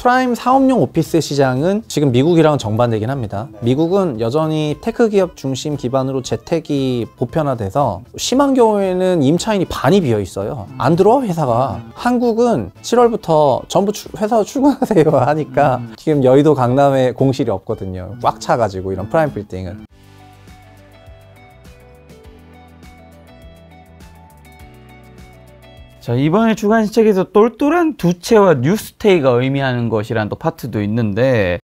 프라임 사업용 오피스 시장은 지금 미국이랑은 정반대긴 합니다. 미국은 여전히 테크 기업 중심 기반으로 재택이 보편화돼서 심한 경우에는 임차인이 반이 비어 있어요. 안 들어와 회사가. 한국은 7월부터 전부 회사 출근하세요 하니까 지금 여의도 강남에 공실이 없거든요. 꽉 차가지고 이런 프라임 빌딩은. 자, 이번에 주간 시책에서 똘똘한 두 채와 뉴스테이가 의미하는 것이라는 또 파트도 있는데,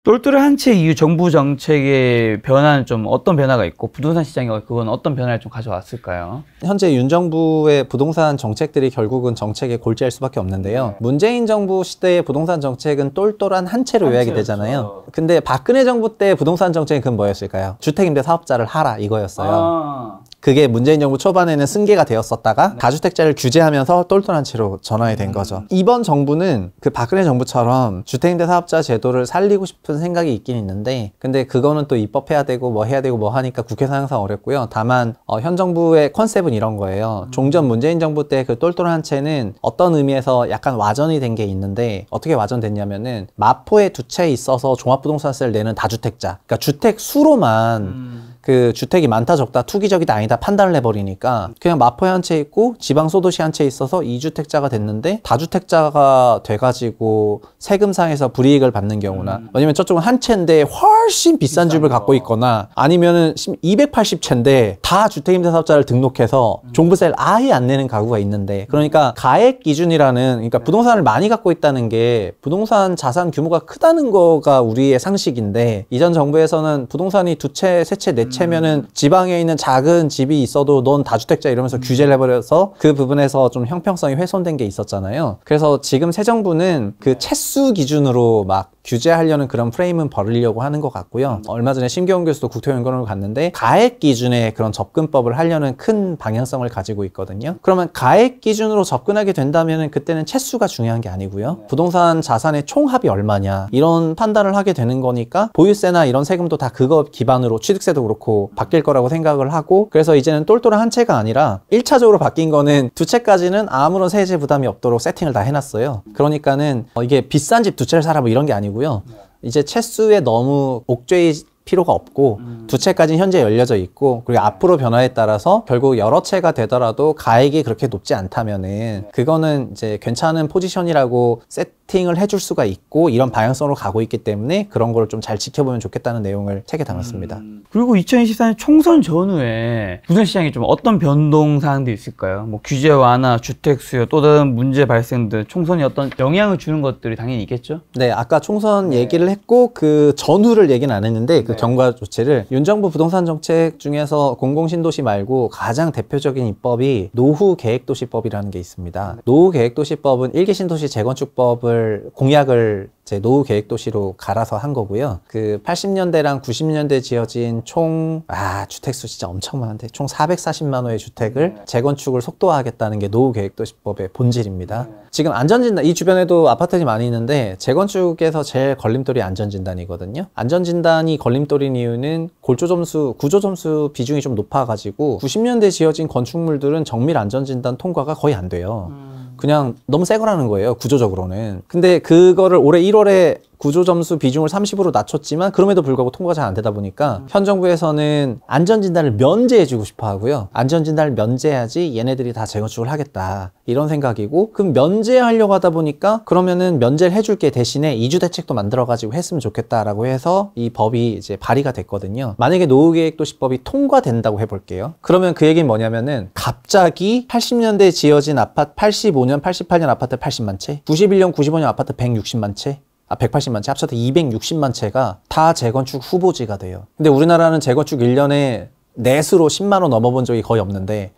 똘똘한 한 채 이후 정부 정책의 변화는 좀 어떤 변화가 있고 부동산 시장에 그건 어떤 변화를 좀 가져왔을까요? 현재 윤 정부의 부동산 정책들이 결국은 정책의 골자일 수밖에 없는데요. 문재인 정부 시대의 부동산 정책은 똘똘한 한 채로 요약이 되잖아요. 근데 박근혜 정부 때 부동산 정책은 그건 뭐였을까요? 주택임대 사업자를 하라 이거였어요. 그게 문재인 정부 초반에는 승계가 되었었다가 다주택자를 규제하면서 똘똘한 채로 전환이 된 거죠. 이번 정부는 그 박근혜 정부처럼 주택임대 사업자 제도를 살리고 싶은 생각이 있긴 있는데, 근데 그거는 또 입법해야 되고 뭐 해야 되고 뭐 하니까 국회에서 항상 어렵고요. 다만 현 정부의 컨셉은 이런 거예요. 종전 문재인 정부 때 그 똘똘한 채는 어떤 의미에서 약간 와전이 된 게 있는데, 어떻게 와전됐냐면은 마포에 두 채 있어서 종합부동산세를 내는 다주택자, 그러니까 주택 수로만 그 주택이 많다 적다 투기적이다 아니다 판단을 해버리니까 그냥 마포에 한 채 있고 지방 소도시 한 채 있어서 2주택자가 됐는데 다주택자가 돼가지고 세금상에서 불이익을 받는 경우나, 왜냐면 저쪽은 한 채인데 훨씬 비싼 집을 갖고 있거나 아니면은 280채인데 다 주택임대사업자를 등록해서 종부세를 아예 안 내는 가구가 있는데, 그러니까 가액 기준이라는, 그러니까 부동산을 많이 갖고 있다는 게 부동산 자산 규모가 크다는 거가 우리의 상식인데, 이전 정부에서는 부동산이 두 채, 세 채, 네 채면은 지방에 있는 작은 집이 있어도 넌 다주택자 이러면서 규제를 해버려서 그 부분에서 좀 형평성이 훼손된 게 있었잖아요. 그래서 지금 새 정부는 그 채수 기준으로 막 규제하려는 그런 프레임은 버리려고 하는 것 같고요. 얼마 전에 심기영 교수도 국토연구원으로 갔는데 가액 기준의 그런 접근법을 하려는 큰 방향성을 가지고 있거든요. 그러면 가액 기준으로 접근하게 된다면 그때는 채수가 중요한 게 아니고요. 부동산 자산의 총합이 얼마냐 이런 판단을 하게 되는 거니까 보유세나 이런 세금도 다 그거 기반으로, 취득세도 그렇고 바뀔 거라고 생각을 하고, 그래서 이제는 똘똘한 한 채가 아니라 1차적으로 바뀐 거는 두 채까지는 아무런 세제 부담이 없도록 세팅을 다 해놨어요. 그러니까는 이게 비싼 집 두 채를 사라 뭐 이런 게 아니고요. 이제 채수에 너무 옥죄일 필요가 없고 두 채까지는 현재 열려져 있고, 그리고 앞으로 변화에 따라서 결국 여러 채가 되더라도 가액이 그렇게 높지 않다면은 그거는 이제 괜찮은 포지션이라고 세팅을 해줄 수가 있고, 이런 방향성으로 가고 있기 때문에 그런 걸 좀 잘 지켜보면 좋겠다는 내용을 책에 담았습니다. 그리고 2024년 총선 전후에 부동산 시장에 좀 어떤 변동 사항들이 있을까요? 뭐 규제 완화, 주택 수요, 또 다른 문제 발생 등 총선이 어떤 영향을 주는 것들이 당연히 있겠죠? 네, 아까 총선 얘기를 했고 그 전후를 얘기는 안 했는데 그 경과 조치를, 윤 정부 부동산 정책 중에서 공공신도시 말고 가장 대표적인 입법이 노후계획도시법이라는 게 있습니다. 노후계획도시법은 1기 신도시 재건축법을 공약을 노후 계획도시로 갈아서 한 거고요. 그 80년대랑 90년대 지어진 총 주택수 진짜 엄청 많은데 총 440만 호의 주택을 재건축을 속도화하겠다는 게 노후 계획도시법의 본질입니다. 지금 안전진단, 이 주변에도 아파트들이 많이 있는데 재건축에서 제일 걸림돌이 안전진단이거든요. 안전진단이 걸림돌인 이유는 구조점수 비중이 좀 높아가지고 90년대 지어진 건축물들은 정밀 안전진단 통과가 거의 안 돼요. 그냥 너무 새 거라는 거예요, 구조적으로는. 근데 그거를 올해 1월에 구조점수 비중을 30으로 낮췄지만 그럼에도 불구하고 통과가 잘 안 되다 보니까 현 정부에서는 안전진단을 면제해주고 싶어 하고요. 안전진단을 면제해야지 얘네들이 다 재건축을 하겠다, 이런 생각이고, 그럼 면제하려고 하다 보니까 그러면은 면제를 해줄게 대신에 이주대책도 만들어가지고 했으면 좋겠다라고 해서 이 법이 이제 발의가 됐거든요. 만약에 노후계획도시법이 통과된다고 해볼게요. 그러면 그 얘기는 뭐냐면은 갑자기 80년대 지어진 아파트 85년, 88년 아파트 80만 채, 91년, 95년 아파트 160만 채, 180만 채 합쳐서 260만 채가 다 재건축 후보지가 돼요. 근데 우리나라는 재건축 1년에 넷으로 10만 호 넘어본 적이 거의 없는데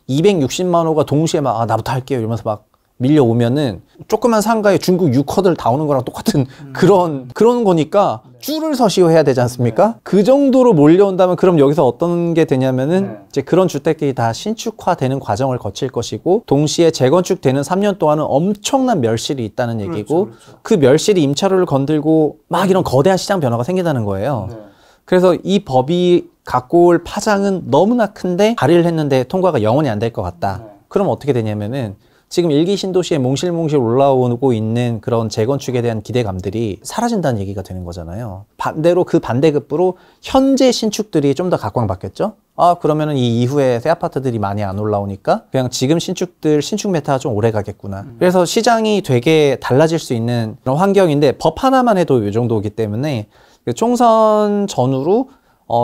260만 호가 동시에 막 나부터 할게요 이러면서 막 밀려오면은 조그만 상가에 중국 6호들 다 오는 거랑 똑같은 그런 거니까 줄을 서시오 해야 되지 않습니까? 그 정도로 몰려온다면 그럼 여기서 어떤 게 되냐면은 이제 그런 주택들이 다 신축화되는 과정을 거칠 것이고, 동시에 재건축되는 3년 동안은 엄청난 멸실이 있다는 얘기고, 그 멸실이 임차료를 건들고 막 이런 거대한 시장 변화가 생긴다는 거예요. 그래서 이 법이 갖고 올 파장은 너무나 큰데 발의를 했는데 통과가 영원히 안 될 것 같다. 그럼 어떻게 되냐면은 지금 일기 신도시에 몽실몽실 올라오고 있는 그런 재건축에 대한 기대감들이 사라진다는 얘기가 되는 거잖아요. 반대로 그 반대급부로 현재 신축들이 좀 더 각광받겠죠? 아, 그러면은 이 이후에 새 아파트들이 많이 안 올라오니까 그냥 지금 신축들, 신축 메타가 좀 오래 가겠구나. 그래서 시장이 되게 달라질 수 있는 그런 환경인데 법 하나만 해도 이 정도이기 때문에 총선 전후로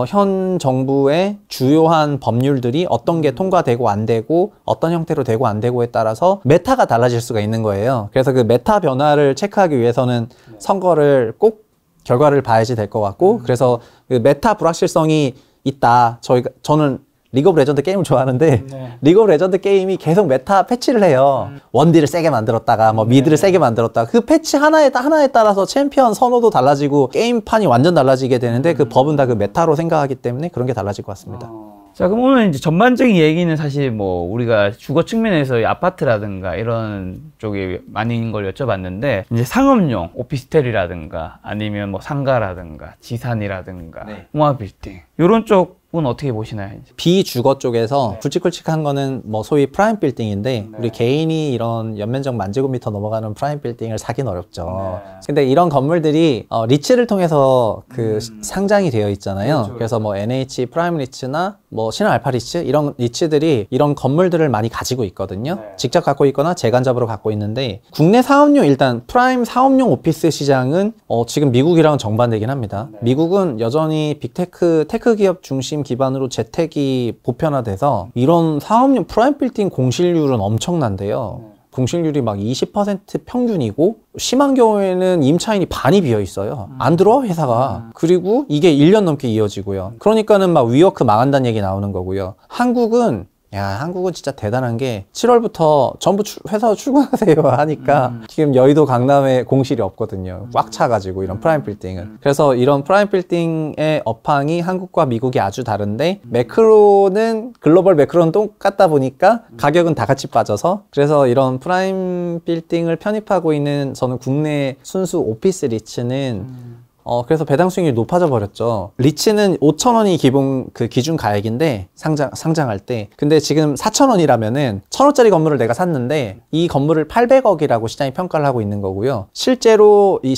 현 정부의 주요한 법률들이 어떤 게 통과되고 안 되고 어떤 형태로 되고 안 되고에 따라서 메타가 달라질 수가 있는 거예요. 그래서 그 메타 변화를 체크하기 위해서는 선거를 꼭 결과를 봐야지 될 것 같고 그래서 그 메타 불확실성이 있다. 저는 리그 오브 레전드 게임을 좋아하는데 리그 오브 레전드 게임이 계속 메타 패치를 해요. 원딜을 세게 만들었다가 뭐 미드를 세게 만들었다가 그 패치 하나에 따라서 챔피언 선호도 달라지고 게임판이 완전 달라지게 되는데 그 법은 다 그 메타로 생각하기 때문에 그런 게 달라질 것 같습니다. 자, 그럼 오늘 이제 전반적인 얘기는 사실 뭐 우리가 주거 측면에서 이 아파트라든가 이런 쪽이 많은 걸 여쭤봤는데 이제 상업용 오피스텔이라든가 아니면 뭐 상가라든가 지산이라든가 홍화 빌딩 이런 쪽은 어떻게 보시나요? 비주거 쪽에서 굵직굵직한 거는 뭐 소위 프라임 빌딩인데 우리 개인이 이런 연면적 10,000제곱미터 넘어가는 프라임 빌딩을 사긴 어렵죠. 근데 이런 건물들이 리츠를 통해서 그 상장이 되어 있잖아요. 그래서 뭐 NH 프라임 리츠나 뭐 신한 알파 리츠 이런 리츠들이 이런 건물들을 많이 가지고 있거든요. 직접 갖고 있거나 재간접으로 갖고 있는데 국내 사업용 일단 프라임 사업용 오피스 시장은 지금 미국이랑 정반대긴 합니다. 미국은 여전히 빅테크 테크 기업 중심 기반으로 재택이 보편화돼서 이런 사업용 프라임 빌딩 공실률은 엄청난데요. 공실률이 막 20% 평균이고 심한 경우에는 임차인이 반이 비어 있어요. 안 들어와 회사가. 그리고 이게 1년 넘게 이어지고요. 그러니까는 막 위워크 망한다는 얘기 나오는 거고요. 한국은 진짜 대단한 게 7월부터 전부 회사 출근하세요 하니까 지금 여의도 강남에 공실이 없거든요. 꽉 차가지고 이런 프라임 빌딩은. 그래서 이런 프라임 빌딩의 업황이 한국과 미국이 아주 다른데 글로벌 매크로는 똑같다 보니까 가격은 다 같이 빠져서 그래서 이런 프라임 빌딩을 편입하고 있는 저는 국내 순수 오피스 리츠는 그래서 배당 수익률이 높아져 버렸죠. 리츠는 5,000원이 기준 가액인데, 상장할 때. 근데 지금 4,000원이라면은, 1,000원짜리 건물을 내가 샀는데, 이 건물을 800억이라고 시장이 평가를 하고 있는 거고요. 실제로 이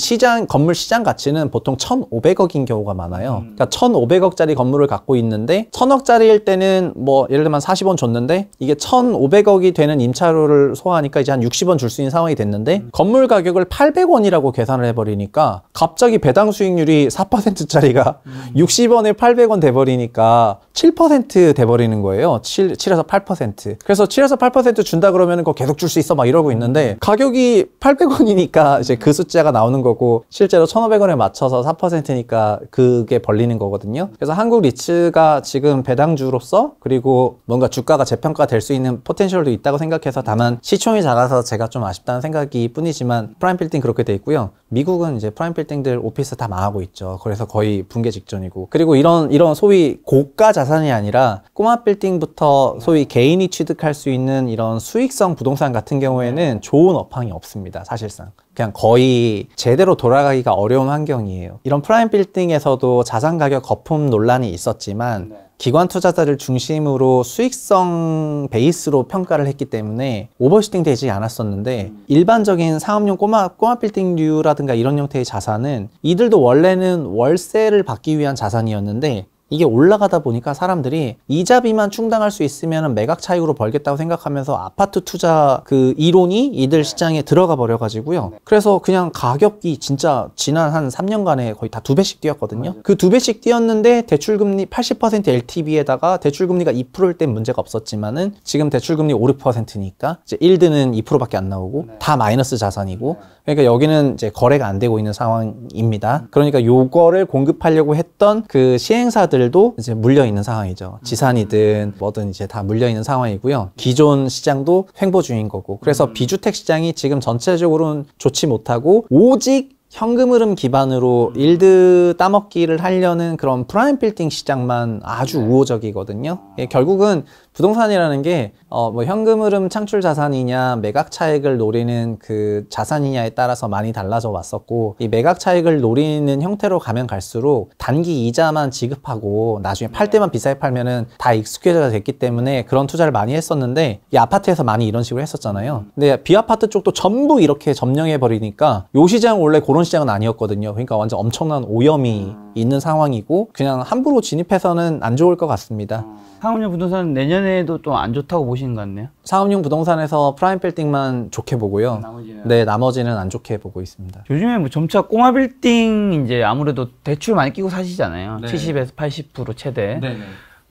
건물 시장 가치는 보통 1,500억인 경우가 많아요. 그러니까 1,500억짜리 건물을 갖고 있는데, 1,000억짜리일 때는 뭐, 예를 들면 40원 줬는데, 이게 1,500억이 되는 임차료를 소화하니까 이제 한 60원 줄 수 있는 상황이 됐는데, 건물 가격을 800원이라고 계산을 해버리니까, 갑자기 배당 수익률이 4%짜리가 60원에 800원 돼버리니까 7% 돼버리는 거예요. 7에서 8%. 그래서 7에서 8% 준다 그러면 그거 계속 줄 수 있어 막 이러고 있는데 가격이 800원이니까 이제 그 숫자가 나오는 거고 실제로 1,500원에 맞춰서 4%니까 그게 벌리는 거거든요. 그래서 한국 리츠가 지금 배당주로서 그리고 뭔가 주가가 재평가 될 수 있는 포텐셜도 있다고 생각해서 다만 시총이 작아서 제가 좀 아쉽다는 생각이 뿐이지만 프라임 빌딩 그렇게 돼 있고요. 미국은 이제 프라임 빌딩들 오피스 다 망하고 있죠. 그래서 거의 붕괴 직전이고. 그리고 이런 소위 고가 자산이 아니라 꼬마 빌딩부터 소위 개인이 취득할 수 있는 이런 수익성 부동산 같은 경우에는 좋은 업황이 없습니다. 사실상. 그냥 거의 제대로 돌아가기가 어려운 환경이에요. 이런 프라임 빌딩에서도 자산 가격 거품 논란이 있었지만 기관 투자자를 중심으로 수익성 베이스로 평가를 했기 때문에 오버슈팅 되지 않았었는데 일반적인 사업용 꼬마 빌딩류라든가 이런 형태의 자산은 이들도 원래는 월세를 받기 위한 자산이었는데 이게 올라가다 보니까 사람들이 이자비만 충당할 수 있으면 매각 차익으로 벌겠다고 생각하면서 아파트 투자 그 이론이 이들 시장에 들어가 버려가지고요. 그래서 그냥 가격이 진짜 지난 한 3년간에 거의 다 2배씩 뛰었거든요. 그 2배씩 뛰었는데 대출금리 80% LTV에다가 대출금리가 2%일 땐 문제가 없었지만은 지금 대출금리 5, 6%니까 이제 1드는 2%밖에 안 나오고 다 마이너스 자산이고 그러니까 여기는 이제 거래가 안 되고 있는 상황입니다. 그러니까 요거를 공급하려고 했던 그 시행사들도 이제 물려 있는 상황이죠. 지산이든 뭐든 이제 다 물려 있는 상황이고요. 기존 시장도 횡보 중인 거고. 그래서 비주택 시장이 지금 전체적으로는 좋지 못하고 오직 현금 흐름 기반으로 일드 따먹기를 하려는 그런 프라임 빌딩 시장만 아주 우호적이거든요. 결국은 부동산이라는 게 뭐 현금 흐름 창출 자산이냐 매각 차익을 노리는 그 자산이냐에 따라서 많이 달라져 왔었고, 이 매각 차익을 노리는 형태로 가면 갈수록 단기 이자만 지급하고 나중에 팔 때만 비싸게 팔면은 다 익스큐즈가 됐기 때문에 그런 투자를 많이 했었는데, 이 아파트에서 많이 이런 식으로 했었잖아요. 근데 비아파트 쪽도 전부 이렇게 점령해 버리니까 요 시장 원래 그런 시장은 아니었거든요. 그러니까 완전 엄청난 오염이 있는 상황이고 그냥 함부로 진입해서는 안 좋을 것 같습니다. 상업용 부동산 내년에도 좀 안 좋다고 보시는 것 같네요. 상업용 부동산에서 프라임 빌딩만 좋게 보고요. 네, 나머지는 안 좋게 보고 있습니다. 요즘에 뭐 점차 꼬마 빌딩 이제 아무래도 대출 많이 끼고 사시잖아요. 네. 70에서 80% 최대. 네.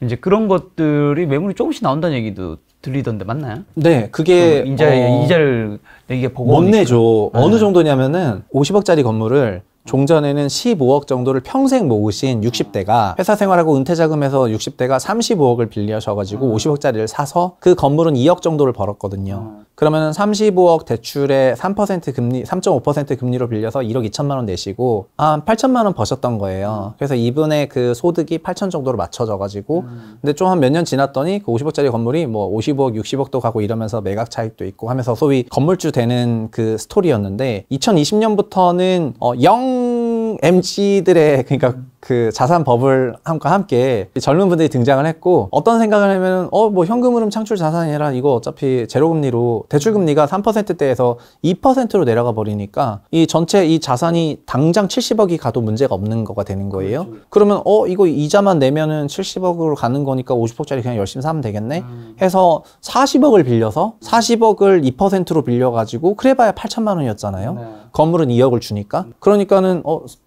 이제 그런 것들이 매물이 조금씩 나온다는 얘기도 들리던데 맞나요? 네, 그게 이자를 내게 보고 못 내죠. 네. 어느 정도냐면은 50억짜리 건물을 종전에는 15억 정도를 평생 모으신 60대가 회사 생활하고 은퇴 자금에서 60대가 35억을 빌려셔가지고 50억짜리를 사서 그 건물은 2억 정도를 벌었거든요. 그러면은 35억 대출에 3% 금리, 3.5% 금리로 빌려서 1억 2천만 원 내시고 한 8천만 원 버셨던 거예요. 그래서 이분의 그 소득이 8천 정도로 맞춰져가지고 근데 좀 한 몇 년 지났더니 그 50억짜리 건물이 뭐 50억, 60억도 가고 이러면서 매각 차익도 있고 하면서 소위 건물주 되는 그 스토리였는데 2020년부터는 영 MZ들의 그러니까 그 자산 버블과 함께 젊은 분들이 등장을 했고, 어떤 생각을 하면 뭐 현금 흐름 창출 자산이라 이거 어차피 제로금리로 대출금리가 3%대에서 2%로 내려가 버리니까 이 전체 이 자산이 당장 70억이 가도 문제가 없는 거가 되는 거예요. 그러면 이거 이자만 내면은 70억으로 가는 거니까 50억짜리 그냥 열심히 사면 되겠네 해서 40억을 빌려서 40억을 2%로 빌려가지고 그래봐야 8천만 원이었잖아요. 건물은 2억을 주니까. 그러니까는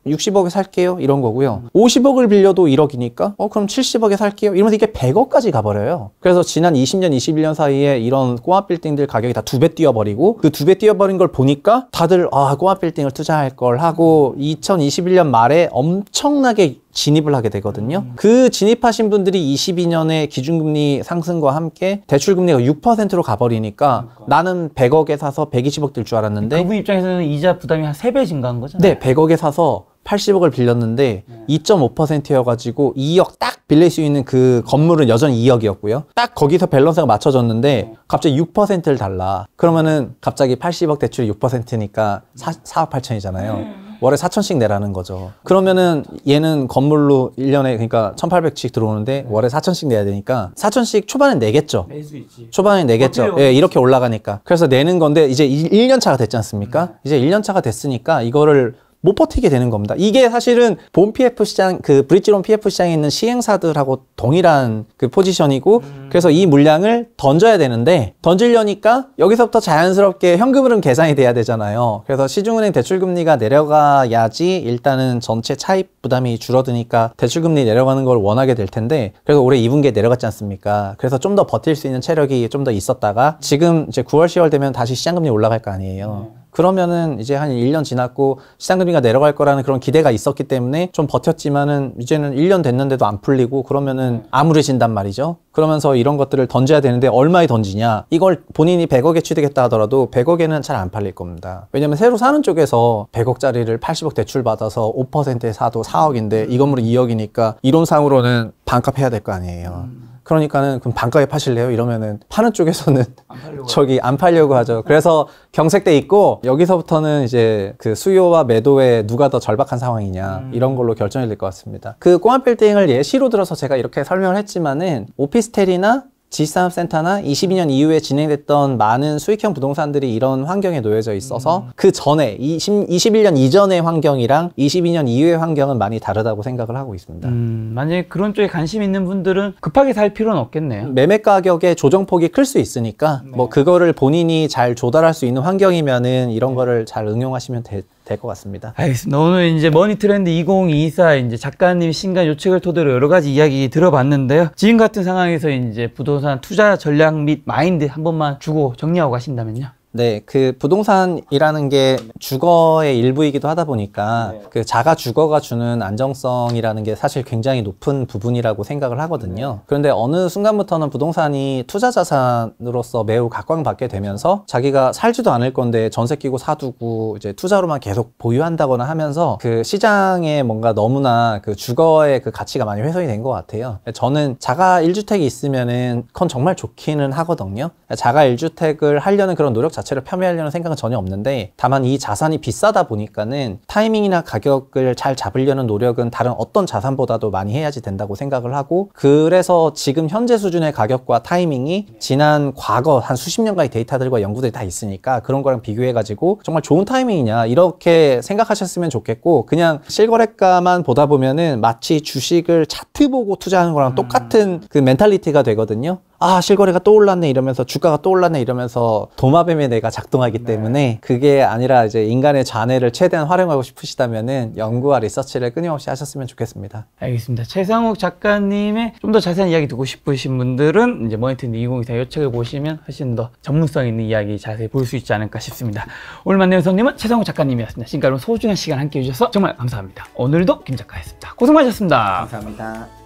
60억에 살게요 이런 거고요. 50억을 빌려도 1억이니까 그럼 70억에 살게요 이러면서 이게 100억까지 가버려요. 그래서 지난 20년 21년 사이에 이런 꼬마 빌딩들 가격이 다 2배 뛰어버리고, 그 2배 뛰어버린 걸 보니까 다들 꼬마 빌딩을 투자할 걸 하고 2021년 말에 엄청나게 진입을 하게 되거든요. 그 진입하신 분들이 22년에 기준금리 상승과 함께 대출금리가 6%로 가버리니까 나는 100억에 사서 120억 들 줄 알았는데 그분 입장에서는 이자 부담이 한 3배 증가한 거죠? 네, 100억에 사서 80억을 빌렸는데 2.5%여가지고 2억 딱 빌릴 수 있는 그 건물은 여전히 2억이었고요. 딱 거기서 밸런스가 맞춰졌는데 갑자기 6%를 달라. 그러면은 갑자기 80억 대출이 6%니까 4억 8천이잖아요. 월에 4천씩 내라는 거죠. 그러면은 얘는 건물로 1년에 그러니까 1,800씩 들어오는데 월에 4천씩 내야 되니까 4천씩 초반에 내겠죠. 낼 수 있지. 초반에 내겠죠. 예, 이렇게 올라가니까. 그래서 내는 건데 이제 1년 차가 됐지 않습니까? 이제 1년 차가 됐으니까 이거를 못 버티게 되는 겁니다. 이게 사실은 본 PF 시장, 그 브릿지론 PF 시장에 있는 시행사들하고 동일한 그 포지션이고, 그래서 이 물량을 던져야 되는데, 던지려니까 여기서부터 자연스럽게 현금 흐름 계산이 돼야 되잖아요. 그래서 시중은행 대출금리가 내려가야지 일단은 전체 차입 부담이 줄어드니까 대출금리 내려가는 걸 원하게 될 텐데, 그래서 올해 2분기에 내려갔지 않습니까? 그래서 좀 더 버틸 수 있는 체력이 좀 더 있었다가, 지금 이제 9월, 10월 되면 다시 시장금리 올라갈 거 아니에요. 그러면은 이제 한 1년 지났고 시장금리가 내려갈 거라는 그런 기대가 있었기 때문에 좀 버텼지만은 이제는 1년 됐는데도 안 풀리고 그러면은 암울해진단 말이죠. 그러면서 이런 것들을 던져야 되는데 얼마에 던지냐. 이걸 본인이 100억에 취득했다 하더라도 100억에는 잘 안 팔릴 겁니다. 왜냐면 새로 사는 쪽에서 100억짜리를 80억 대출 받아서 5%에 사도 4억인데 이 건물은 2억이니까 이론상으로는 반값 해야 될 거 아니에요. 그러니까는 그럼 반가에 파실래요? 이러면은 파는 쪽에서는 안 팔려고 하죠. 그래서 경색돼 있고 여기서부터는 이제 그 수요와 매도에 누가 더 절박한 상황이냐 이런 걸로 결정이 될 것 같습니다. 그 꼬마 빌딩을 예시로 들어서 제가 이렇게 설명을 했지만은 오피스텔이나 지식산업센터나 22년 이후에 진행됐던 많은 수익형 부동산들이 이런 환경에 놓여져 있어서 그 전에 21년 이전의 환경이랑 22년 이후의 환경은 많이 다르다고 생각을 하고 있습니다. 만약에 그런 쪽에 관심 있는 분들은 급하게 살 필요는 없겠네요. 매매 가격의 조정폭이 클 수 있으니까 뭐 그거를 본인이 잘 조달할 수 있는 환경이면은 이런 거를 잘 응용하시면 될 것 같습니다. 알겠습니다. 오늘 이제 머니트렌드 2024 이제 작가님 신간 요책을 토대로 여러 가지 이야기 들어봤는데요. 지금 같은 상황에서 이제 부동산 투자 전략 및 마인드 한 번만 주고 정리하고 가신다면요. 네, 그 부동산이라는 게 주거의 일부이기도 하다 보니까 그 자가 주거가 주는 안정성이라는 게 사실 굉장히 높은 부분이라고 생각을 하거든요. 그런데 어느 순간부터는 부동산이 투자 자산으로서 매우 각광받게 되면서 자기가 살지도 않을 건데 전세 끼고 사두고 이제 투자로만 계속 보유한다거나 하면서 그 시장에 뭔가 너무나 그 주거의 그 가치가 많이 훼손이 된 것 같아요. 저는 자가 1주택이 있으면은 그건 정말 좋기는 하거든요. 자가 1주택을 하려는 그런 노력 자체를 폄훼하려는 생각은 전혀 없는데, 다만 이 자산이 비싸다 보니까는 타이밍이나 가격을 잘 잡으려는 노력은 다른 어떤 자산보다도 많이 해야지 된다고 생각을 하고, 그래서 지금 현재 수준의 가격과 타이밍이 지난 과거 한 수십 년간의 데이터들과 연구들이 다 있으니까 그런 거랑 비교해가지고 정말 좋은 타이밍이냐 이렇게 생각하셨으면 좋겠고, 그냥 실거래가만 보다 보면은 마치 주식을 차트 보고 투자하는 거랑 똑같은 그 멘탈리티가 되거든요. 아, 실거래가 또 올랐네 이러면서, 주가가 또 올랐네 이러면서 도마뱀의 뇌가 작동하기 때문에 그게 아니라 이제 인간의 자뇌를 최대한 활용하고 싶으시다면은 연구와 리서치를 끊임없이 하셨으면 좋겠습니다. 알겠습니다. 최상욱 작가님의 좀 더 자세한 이야기 듣고 싶으신 분들은 이제 머니트렌드 2024 요 책을 보시면 훨씬 더 전문성 있는 이야기 자세히 볼 수 있지 않을까 싶습니다. 오늘 만난 손님은 최상욱 작가님이었습니다. 지금까지 소중한 시간 함께 해주셔서 정말 감사합니다. 오늘도 김 작가였습니다. 고생 많으셨습니다. 감사합니다.